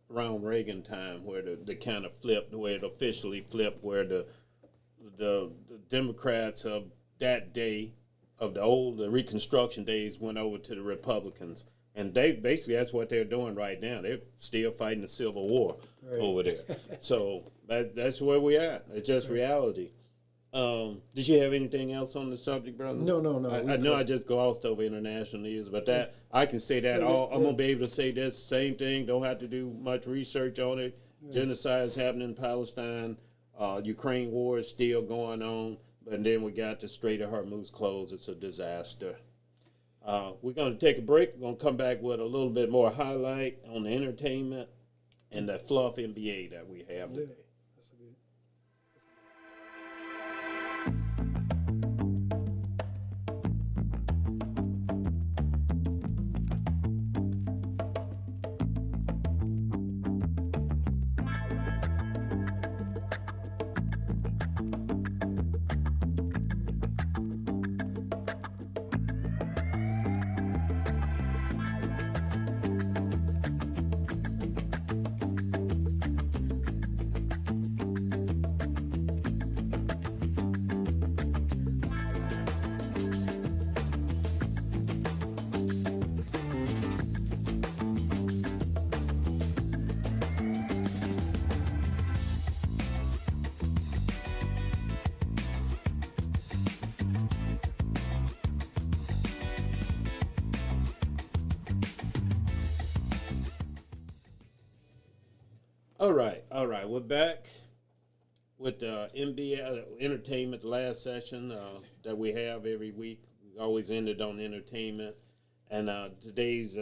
around Reagan time, where the kind of flipped, where it officially flipped, where the Democrats of that day, of the Reconstruction days, went over to the Republicans, and they basically that's what they're doing right now. They're still fighting the Civil War over there. So that's where we at. It's just reality. Did you have anything else on the subject, brother? No. I know I just glossed over international news, but that I can say that I'm gonna be able to say this same thing. Don't have to do much research on it. Genocide is happening in Palestine. Ukraine war is still going on, and then we got the Strait of Hormuz closed. It's a disaster. We're gonna take a break. We're gonna come back with a little bit more highlight on the entertainment and the fluff NBA that we have today. All right. We're back with the NBA entertainment. The last session that we have every week, we always ended on entertainment, and today's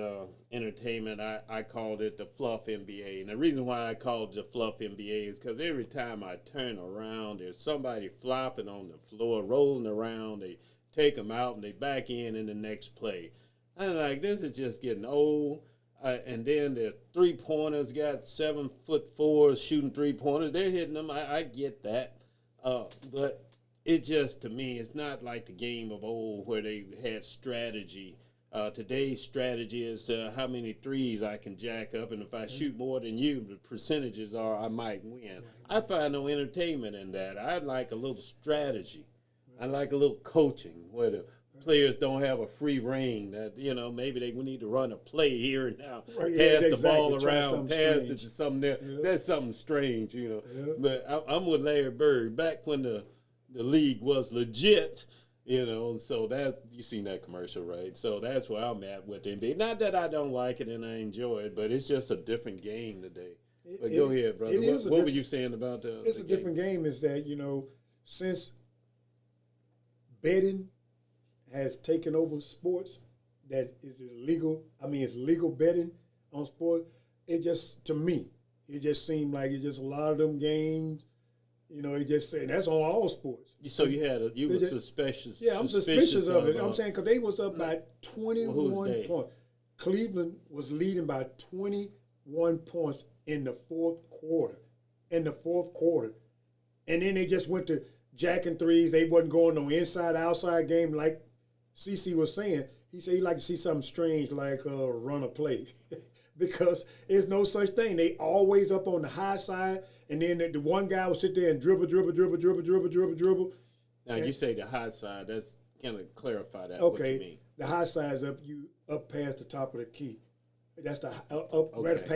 entertainment, I called it the fluff NBA. And the reason why I called it the fluff NBA is because every time I turn around, there's somebody flopping on the floor, rolling around. They take them out and they back in the next play. I'm like, this is just getting old. And then the 3-pointers got 7'4" shooting 3-pointers. They're hitting them. I get that. But it just, to me, it's not like the game of old where they had strategy. Today's strategy is how many threes I can jack up, and if I shoot more than you, the percentages are I might win. I find no entertainment in that. I'd like a little strategy. I like a little coaching where the players don't have a free reign that, maybe they need to run a play here and now, pass the ball around, pass it to something there. Yeah. That's something strange, Yeah. But I'm with Larry Bird. Back when the league was legit, and so that's, you seen that commercial, right? So that's where I'm at with NBA. Not that I don't like it and I enjoy it, but it's just a different game today. But go ahead, brother. What were you saying about the It's the a different game is that, since betting has taken over sports, that is illegal. I mean, it's legal betting on sports. It just, to me, it just seemed like it just a lot of them games. It just and that's on all sports. So you were suspicious. Yeah, I'm suspicious of it. I'm saying because they was up by 21 points. Cleveland was leading by 21 points in the fourth quarter. And then they just went to jacking threes. They wasn't going no inside-outside game like CC was saying. He said he'd like to see something strange like run a play because there's no such thing. They always up on the high side, and then the one guy would sit there and dribble. Now, you say the high side. That's kind of clarify that. Okay. What you mean. The high side's up past the top of the key. That's the right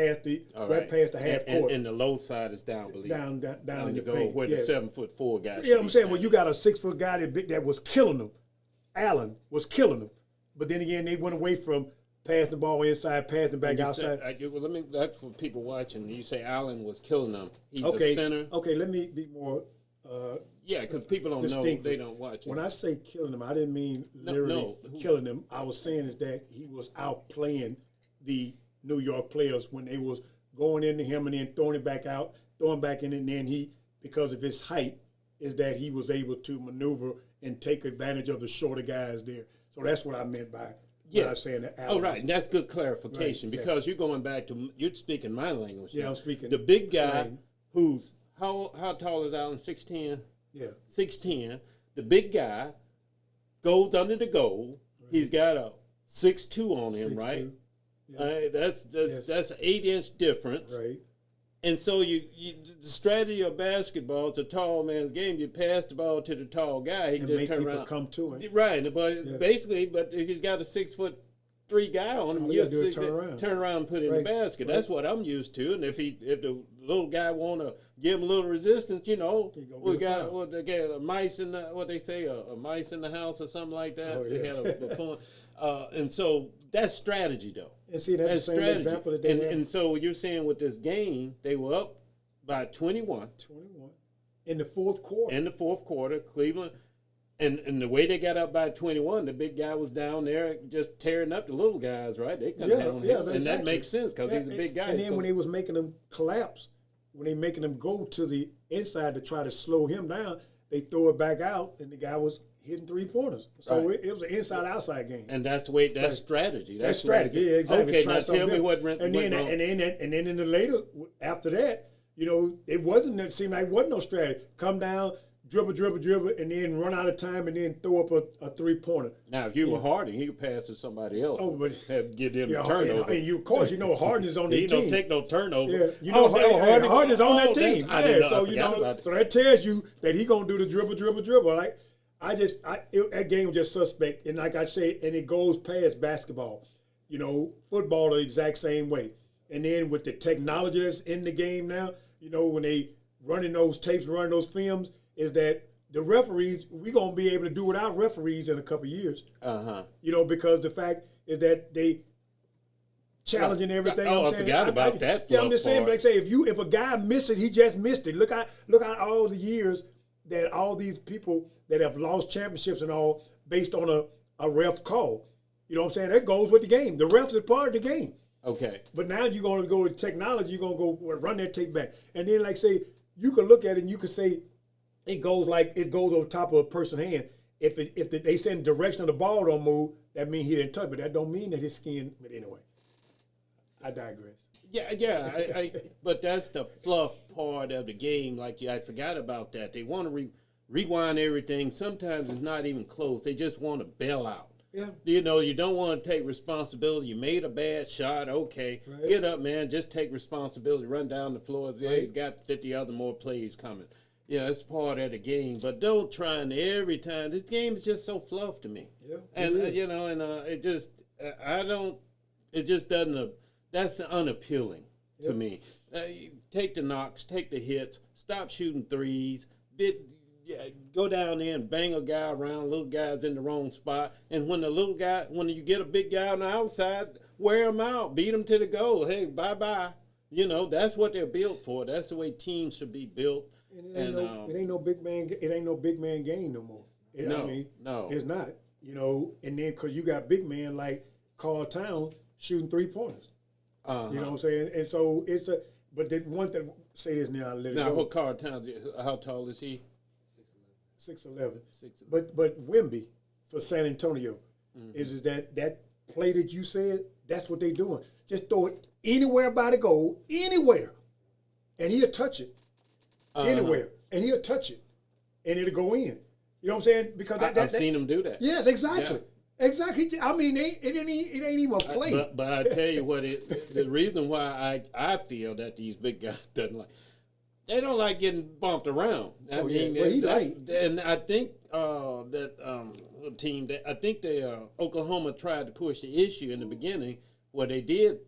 past the half court. And the low side is down, believe down in the go paint. where the 7'4" guy. Yeah, I'm saying, well, you got a 6-foot guy that was killing them. Allen was killing them, but then again, they went away from passing the ball inside, passing back outside. That's for people watching. You say Allen was killing them. He's a center. Okay, let me be more. Because people don't know. They don't watch. When I say killing them, I didn't mean literally killing them. I was saying is that he was outplaying the New York players when they was going into him and then throwing it back out, throwing back in, and then he, because of his height, is that he was able to maneuver and take advantage of the shorter guys there. So that's what I meant by when I was saying that. Oh, right, and that's good clarification because you're going back to, you're speaking my language. Yeah, now. I'm speaking. The big guy who's, how tall is Allen? 6'10"? Yeah. 6'10". The big guy goes under the goal. Right. He's got a 6'2" on him, right? 6'2". Yeah. That's an 8-inch difference. Right. And so the strategy of basketball, it's a tall man's game. You pass the ball to the tall guy, he can And just make turn people around. come to him. Right, but Yeah. basically, but if he's got a 6'3" guy on him, All you you gotta do is turn around. and put it in Right, the basket. right. That's what I'm used to. And if the little guy want to give him a little resistance, He gonna we get a got foul. what they get a mice in the, what they say, a mice in the house or something like that. Oh, They yeah. had a point. And so that's strategy, though. And see, that's the same strategy. example that they and, have. and so you're saying with this game, they were up by 21 21 in the fourth quarter. in the fourth quarter. Cleveland, and the way they got up by 21, the big guy was down there just tearing up the little guys, right? They couldn't handle him, and that exactly. makes sense because he's a big guy. And then so- when they was making them collapse, when they making them go to the inside to try to slow him down, they throw it back out, and the guy was hitting 3-pointers. So Right. it was an inside-outside game. and that's the way. That's strategy. That's strategy. Yeah, exactly. Okay, Try now something tell me different. what went and then wrong. and then in the later after that, it wasn't. It seemed like it wasn't no strategy. Come down, dribble, and then run out of time, and then throw up a 3-pointer. Now, if you were Harding, he could pass to somebody else. Oh, but have get him yeah, a turnover. and of course, Harden is on their He team. don't take no turnover. Yeah, Harden is on that team. I didn't know. So I forgot about it. so that tells you that he gonna do the dribble. Like that game was just suspect, and like I say, and it goes past basketball. Football the exact same way. And then with the technology that's in the game now, when they running those tapes, running those films, is that the referees, we gonna be able to do without referees in a couple of years. Because the fact is that they challenging everything. Oh, I'm I saying? forgot about that Yeah, I'm just saying. fluff But like I say, if a guy missed it, he just missed it. Look at all the years that all these people that have lost championships and all based on a ref call. You know what I'm saying? That goes with the game. The refs are part of the game. Okay. But now you're going to go with technology. You're going to go run that tape back, and then like say you can look at it and you can say it goes over top of a person's hand. If they send direction of the ball don't move, that means he didn't touch. But that don't mean that his skin. But anyway, I digress. Yeah. But that's the fluff part of the game. Like I forgot about that. They want to rewind everything. Sometimes it's not even close. They just want to bail out. Yeah. You don't want to take responsibility. You made a bad shot. Okay. Right. Get up, man. Just take responsibility. Run down the floor. Yeah, Right. you got 50 other more plays coming. Yeah, it's part of the game. But don't try and every time. This game is just so fluff to me. Yeah. And, it is. it just, it just doesn't, that's unappealing to Yep. me. You take the knocks, take the hits, stop shooting threes, go down there and bang a guy around, little guy's in the wrong spot. And when you get a big guy on the outside, wear him out, beat him to the goal. Hey, bye-bye. That's what they're built for. That's the way teams should be built. And it ain't no big man. It ain't no big man game no more. No. It's not. And then because you got big man like Carl Town shooting 3-pointers. Uh-huh. You know what I'm saying? And so but the one that say this now, I'll let it Now, go. what Carl Towns, how tall is he? 6'11". 6'11". But Wemby for San Antonio is that play that you said, that's what they doing. Just throw it anywhere by the goal, anywhere, and he'll touch it. Anywhere, and he'll touch it, and it'll go in. You know what I'm saying? Because I've seen him do that. Yes, exactly. Exactly. I mean, it ain't even a play. But I tell you what, the reason why I feel that these big guys they don't like getting bumped around. I mean, Well, he light. And I think Oklahoma tried to push the issue in the beginning where they did,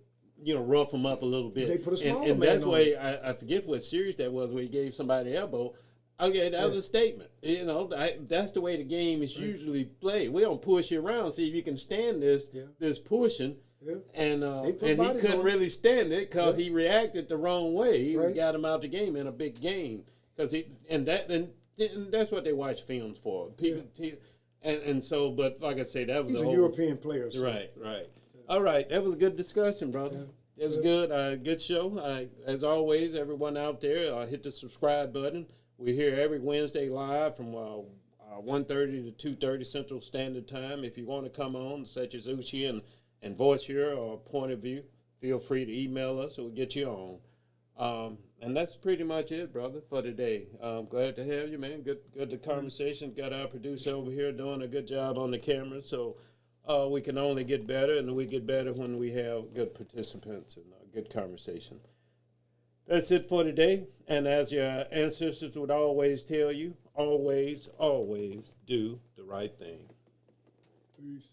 rough him up a little bit. They put a smaller and man that's on why I forget what series that was where he gave somebody elbow. Okay, that was a statement. That's the way the game is usually played. We don't push you around, see if you can stand this pushing. Yeah. And put he bodies couldn't on really stand it because he reacted the wrong way. He Right. got him out the game in a big game because and that's what they watch films for. People and so, but like I say, that was He's a a whole, European player. So. Right. All right, that was a good discussion, brother. It was good. Good show. As always, everyone out there, hit the subscribe button. We're here every Wednesday live from 1:30 to 2:30 Central Standard Time. If you want to come on, such as Uchi and voice your point of view, feel free to email us or we'll get you on. And that's pretty much it, brother, for today. I'm glad to have you, man. Good the conversation. Got our producer over here doing a good job on the camera. So we can only get better, and we get better when we have good participants and good conversation. That's it for today. And as your ancestors would always tell you, always, always do the right thing. Peace.